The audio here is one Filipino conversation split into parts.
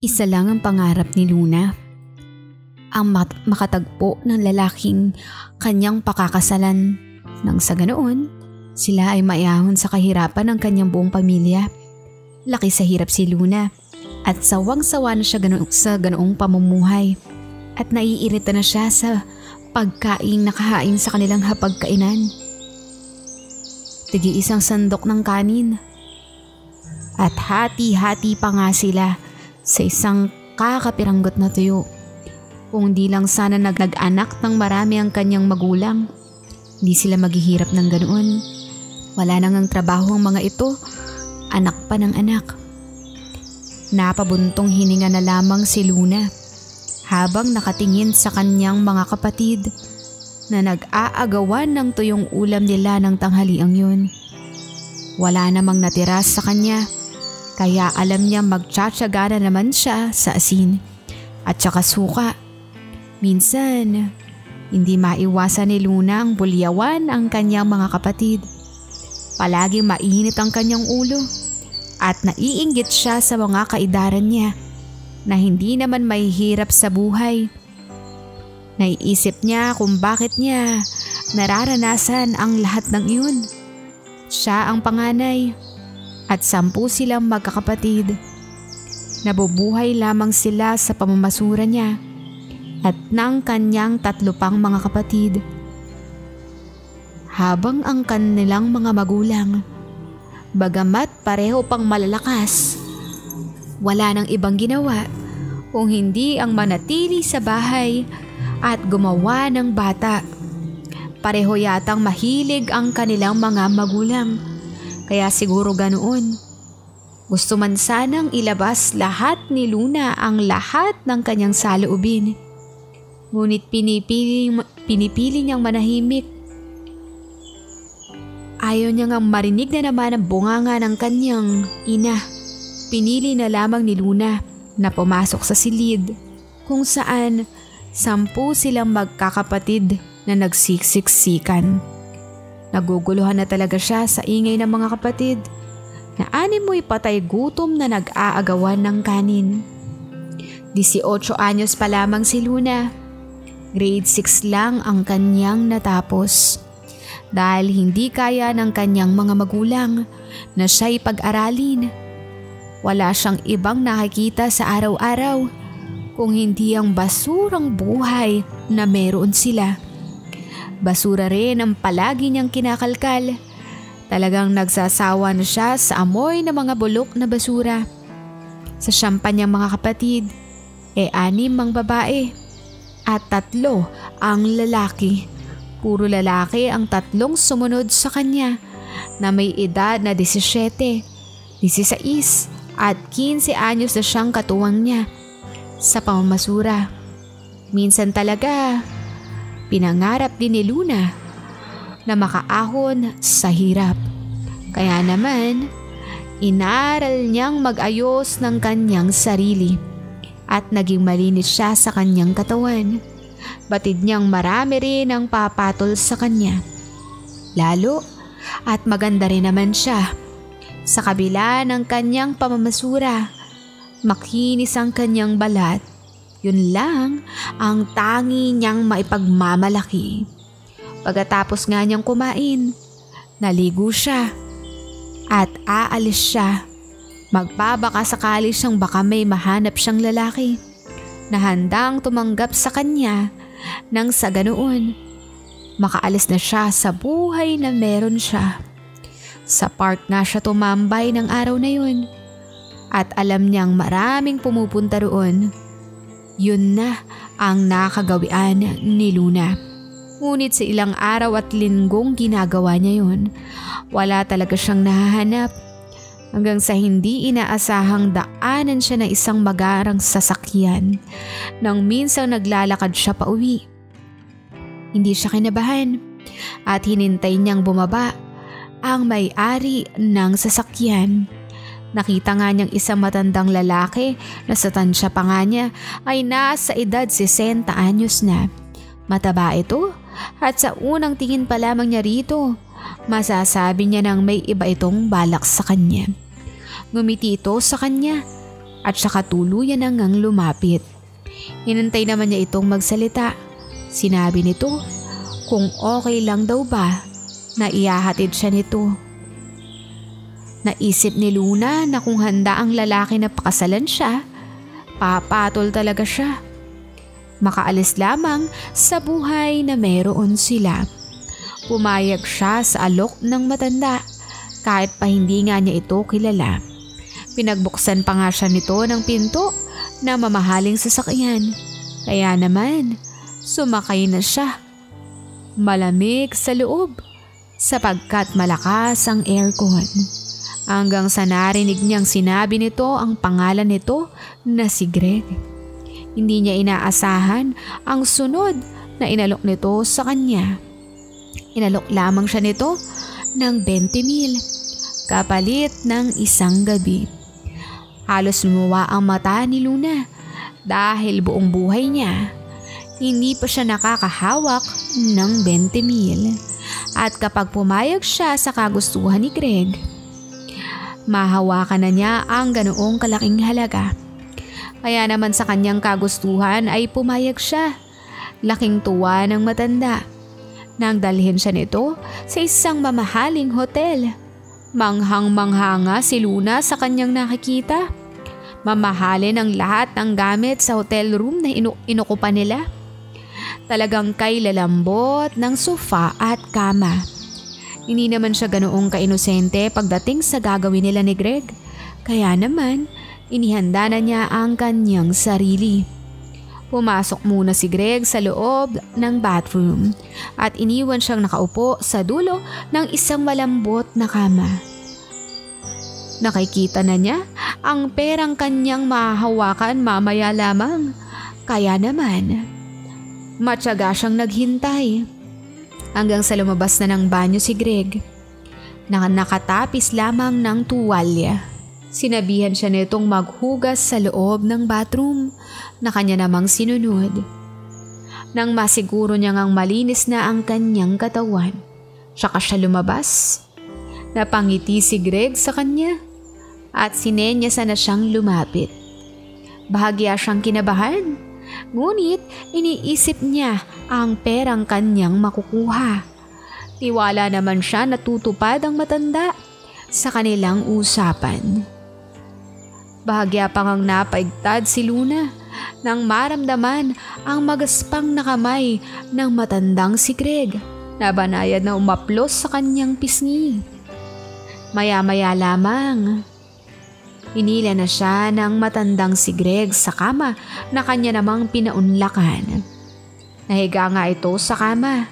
Isa lang ang pangarap ni Luna, ang makatagpo ng lalaking kanyang pakakasalan nang sa ganoon sila ay maihahon sa kahirapan ng kanyang buong pamilya. Laki sa hirap si Luna at sawang-sawa na siya sa ganoong pamumuhay at naiirita na siya sa pagkaing nakahain sa kanilang hapagkainan. Tigi-isang sandok ng kanin at hati-hati pa nga sila sa isang kakapiranggot na tuyo. Kung di lang sana nag-anak ng marami ang kanyang magulang, di sila maghihirap ng ganoon. Wala nang ang trabaho ang mga ito, anak pa ng anak. Napabuntong hininga na lamang si Luna habang nakatingin sa kanyang mga kapatid na nag-aagawan ng tuyong ulam nila ng tanghaliang yun. Wala namang natira sa kanya. Kaya alam niya magtsatsaga na naman siya sa asin at saka suka. Minsan, hindi maiwasan ni Luna ang bulyawan ang kanyang mga kapatid. Palaging mainit ang kanyang ulo at naiinggit siya sa mga kaidaran niya na hindi naman mahihirap sa buhay. Naiisip niya kung bakit niya nararanasan ang lahat ng iyon. Siya ang panganay. At 10 silang magkakapatid. Nabubuhay lamang sila sa pamamasura niya at ng kanyang 3 pang mga kapatid. Habang ang kanilang mga magulang, bagamat pareho pang malalakas, wala nang ibang ginawa kung hindi ang manatili sa bahay at gumawa ng bata. Pareho yatang mahilig ang kanilang mga magulang. Kaya siguro ganoon. Gusto man sanang ilabas lahat ni Luna ang lahat ng kanyang saloobin. Ngunit pinipili niyang manahimik. Ayaw niya ngang marinig na naman ang bunganga ng kanyang ina. Pinili na lamang ni Luna na pumasok sa silid kung saan 10 silang magkakapatid na nagsiksiksikan. Naguguluhan na talaga siya sa ingay ng mga kapatid na animoy patay gutom na nag-aagawan ng kanin. 18 anyos pa lamang si Luna. Grade 6 lang ang kanyang natapos. Dahil hindi kaya ng kanyang mga magulang na siya'y pag-aralin. Wala siyang ibang nakikita sa araw-araw kung hindi ang basurang buhay na meron sila. Basura rin ang palagi niyang kinakalkal. Talagang nagsasawa na siya sa amoy ng mga bulok na basura. Sa 10 niyang mga kapatid, 6 ang babae at 3 ang lalaki. Puro lalaki ang 3 sumunod sa kanya na may edad na 17, 16 at 15 anyos na siyang katuwang niya sa pamamasura. Minsan talaga, pinangarap din ni Luna na makaahon sa hirap. Kaya naman, inaral niyang mag-ayos ng kanyang sarili at naging malinis siya sa kanyang katawan. Batid niyang marami rin ang papatol sa kanya. Lalo at maganda rin naman siya. Sa kabila ng kanyang pamamasura, makinis ang kanyang balat. Yun lang ang tangi niyang maipagmamalaki. Pagkatapos nga niyang kumain, naligo siya at aalis siya. Magbabaka sakali siyang baka may mahanap siyang lalaki na handang tumanggap sa kanya nang sa ganoon makaalis na siya sa buhay na meron siya. Sa park na siya tumambay ng araw na yun at alam niyang maraming pumupunta roon. Yun na ang nakagawian ni Luna. Ngunit sa ilang araw at linggong ginagawa niya yun, wala talaga siyang nahahanap. Hanggang sa hindi inaasahang daanan siya ng isang magarang sasakyan nang minsang naglalakad siya pa uwi. Hindi siya kinabahan at hinintay niyang bumaba ang may-ari ng sasakyan. Nakita nga niyang isang matandang lalaki na sa tansya pa nga niya ay nasa edad 60 anyos na. Mataba ito at sa unang tingin pa lamang niya rito, masasabi niya nang may iba itong balak sa kanya. Ngumiti ito sa kanya at saka tuluyan na ngang lumapit. Hinantay naman niya itong magsalita. Sinabi nito kung okay lang daw ba na ihahatid siya nito. Naisip ni Luna na kung handa ang lalaki na pakasalan siya, papatol talaga siya. Makaalis lamang sa buhay na meron sila. Pumayag siya sa alok ng matanda kahit pa hindi nga niya ito kilala. Pinagbuksan pa nga siya nito ng pinto na mamahaling sasakyan. Kaya naman, sumakay na siya. Malamig sa loob sapagkat malakas ang aircon. Hanggang sa narinig niyang sinabi nito ang pangalan nito na si Greg. Hindi niya inaasahan ang sunod na inalok nito sa kanya. Inalok lamang siya nito ng 20,000 kapalit ng isang gabi. Halos lumuwa ang mata ni Luna dahil buong buhay niya hindi pa siya nakakahawak ng 20,000. At kapag pumayag siya sa kagustuhan ni Greg, mahawakan na niya ang ganoong kalaking halaga. Kaya naman sa kanyang kagustuhan ay pumayag siya. Laking tuwa ng matanda nang dalhin siya nito sa isang mamahaling hotel. Manghang-manghanga si Luna sa kanyang nakikita. Mamahalin ang lahat ng gamit sa hotel room na inukupan nila. Talagang kay lalambot ng sofa at kama. Hindi naman siya ganoong kainosente pagdating sa gagawin nila ni Greg. Kaya naman, inihanda na niya ang kanyang sarili. Pumasok muna si Greg sa loob ng bathroom at iniwan siyang nakaupo sa dulo ng isang malambot na kama. Nakikita na niya ang perang kanyang mahahawakan mamaya lamang. Kaya naman, matyaga siyang naghintay. Hanggang sa lumabas na ng banyo si Greg na nakatapis lamang ng tuwalya. Sinabihan siya nitong maghugas sa loob ng bathroom na kanya namang sinunod. Nang masiguro niya ngang malinis na ang kanyang katawan, saka siya lumabas. Napangiti si Greg sa kanya at sinenyasa na siyang lumapit. Bahagya siyang kinabahan, ngunit iniisip niya ang perang kanyang makukuha. Tiwala naman siya na tutupad ang matanda sa kanilang usapan. Bahagya pang ang napaigtad si Luna nang maramdaman ang magaspang na kamay ng matandang si Greg na banayad na umaplos sa kanyang pisngi. Maya-maya lamang, inila na siya ng matandang si Greg sa kama na kanya namang pinaunlakan. Nahiga nga ito sa kama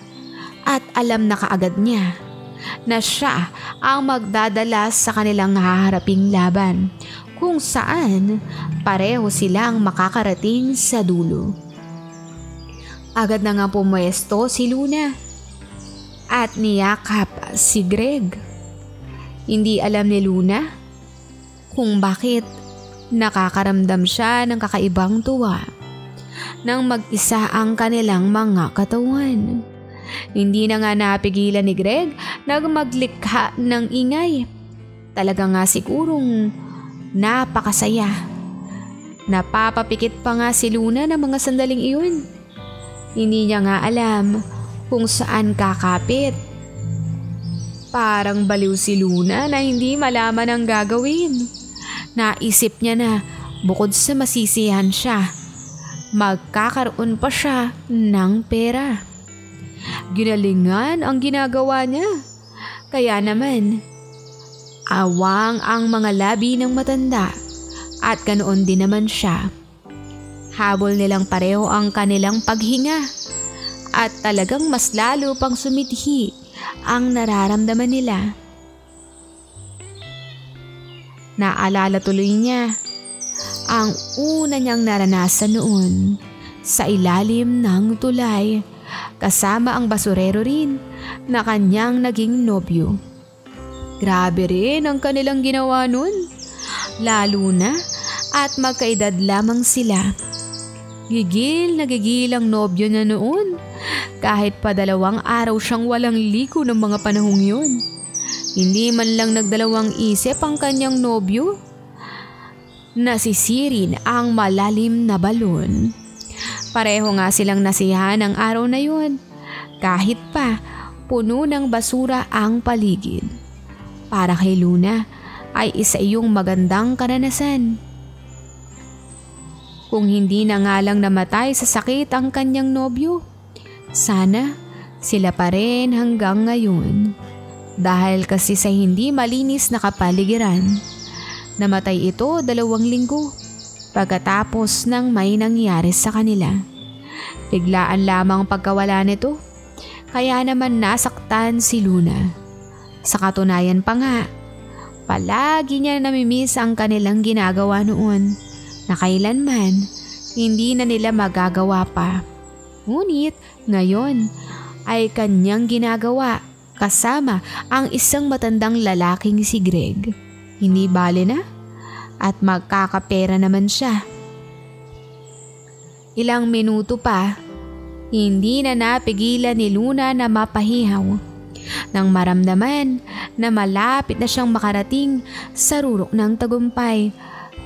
at alam na kaagad niya na siya ang magdadala sa kanilang haharaping laban, kung saan pareho silang makakarating sa dulo. Agad na nga pumuesto si Luna at niyakap si Greg. Hindi alam ni Luna kung bakit nakakaramdam siya ng kakaibang tuwa nang mag-isa ang kanilang mga katawan. Hindi na nga napigilan ni Greg na maglikha ng ingay. Talaga nga sigurong napakasaya. Napapapikit pa nga si Luna ng mga sandaling iyon. Hindi niya nga alam kung saan kakapit. Parang baliw si Luna na hindi malaman ang gagawin. Naisip niya na bukod sa masisiyahan siya, magkakaroon pa siya ng pera. Ginalingan ang ginagawa niya. Kaya naman, awang ang mga labi ng matanda at ganoon din naman siya. Habol nilang pareho ang kanilang paghinga at talagang mas lalo pang sumidhi ang nararamdaman nila. Naalala tuloy niya ang una niyang naranasan noon sa ilalim ng tulay kasama ang basurero rin na kanyang naging nobyo. Grabe rin ang kanilang ginawa nun, lalo na at magkaedad lamang sila. Gigil na gigil ang nobyo niya noon kahit pa 2 araw siyang walang liko ng mga panahong yun. Hindi man lang nagdalawang isip ang kanyang nobyo nasisirin ang malalim na balon. Pareho nga silang nasiyahan ng araw na yun, kahit pa puno ng basura ang paligid. Para kay Luna ay isa iyong magandang karanasan. Kung hindi na nga lang namatay sa sakit ang kanyang nobyo, sana sila pa rin hanggang ngayon. Dahil kasi sa hindi malinis na kapaligiran, namatay ito 2 linggo pagkatapos ng may nangyari sa kanila. Biglaan lamang pagkawala nito, kaya naman nasaktan si Luna. Sa katunayan pa nga, palagi niya namimiss ang kanilang ginagawa noon na kailanman hindi na nila magagawa pa. Ngunit ngayon ay kanyang ginagawa kasama ang isang matandang lalaking si Greg. Hindi bale na at magkakapera naman siya. Ilang minuto pa, hindi na napigilan ni Luna na mapahihaw nang maramdaman na malapit na siyang makarating sa rurok ng tagumpay.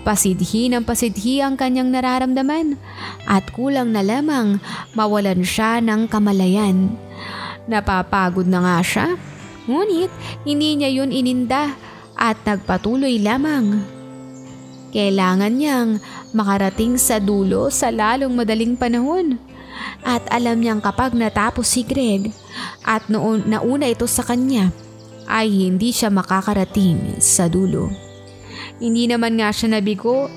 Pasidhi ng pasidhi ang kanyang nararamdaman at kulang na lamang mawalan siya ng kamalayan. Napapagod na nga siya, ngunit hindi niya yun ininda at nagpatuloy lamang. Kailangan niyang makarating sa dulo sa lalong madaling panahon. At alam niyang kapag natapos si Greg at nauna ito sa kanya, ay hindi siya makakarating sa dulo. Hindi naman nga siya nabigo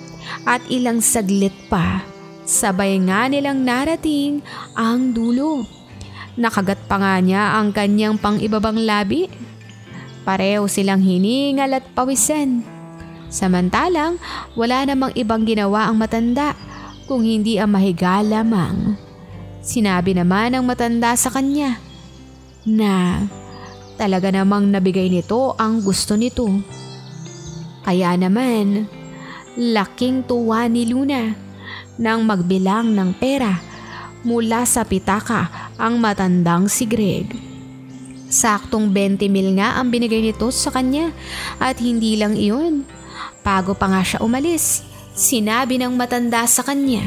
at ilang saglit pa, sabay nga nilang narating ang dulo. Nakagat pa nga niya ang kanyang pang-ibabang labi. Pareho silang hiningal at pawisan. Samantalang wala namang ibang ginawa ang matanda kung hindi ang mahiga lamang. Sinabi naman ng matanda sa kanya na talaga namang nabigay nito ang gusto nito. Kaya naman, laking tuwa ni Luna nang magbilang ng pera mula sa pitaka ang matandang si Greg. Saktong 20,000 nga ang binigay nito sa kanya at hindi lang iyon. Bago pa nga siya umalis, sinabi ng matanda sa kanya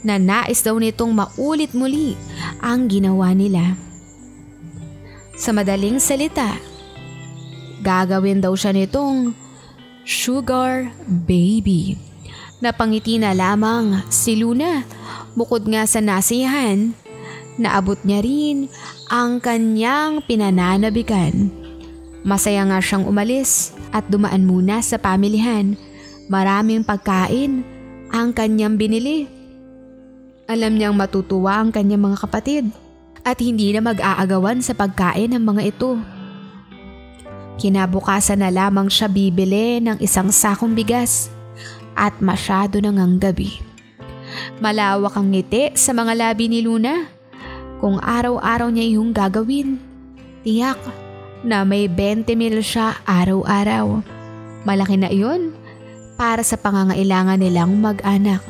na nais daw nitong maulit muli ang ginawa nila. Sa madaling salita, gagawin daw siya nitong sugar baby. Napangiti na lamang si Luna. Bukod nga sa nasiyahan, naabot niya rin ang kanyang pinananabikan. Masaya nga siyang umalis at dumaan muna sa pamilihan. Maraming pagkain ang kanyang binili. Alam niyang matutuwa ang kanyang mga kapatid at hindi na mag-aagawan sa pagkain ng mga ito. Kinabukasan na lamang siya bibili ng 1 sakong bigas at masyado nang ang gabi. Malawak ang ngiti sa mga labi ni Luna. Kung araw-araw niya iyong gagawin, tiyak na may 20,000 siya araw-araw. Malaki na iyon para sa pangangailangan nilang mag-anak.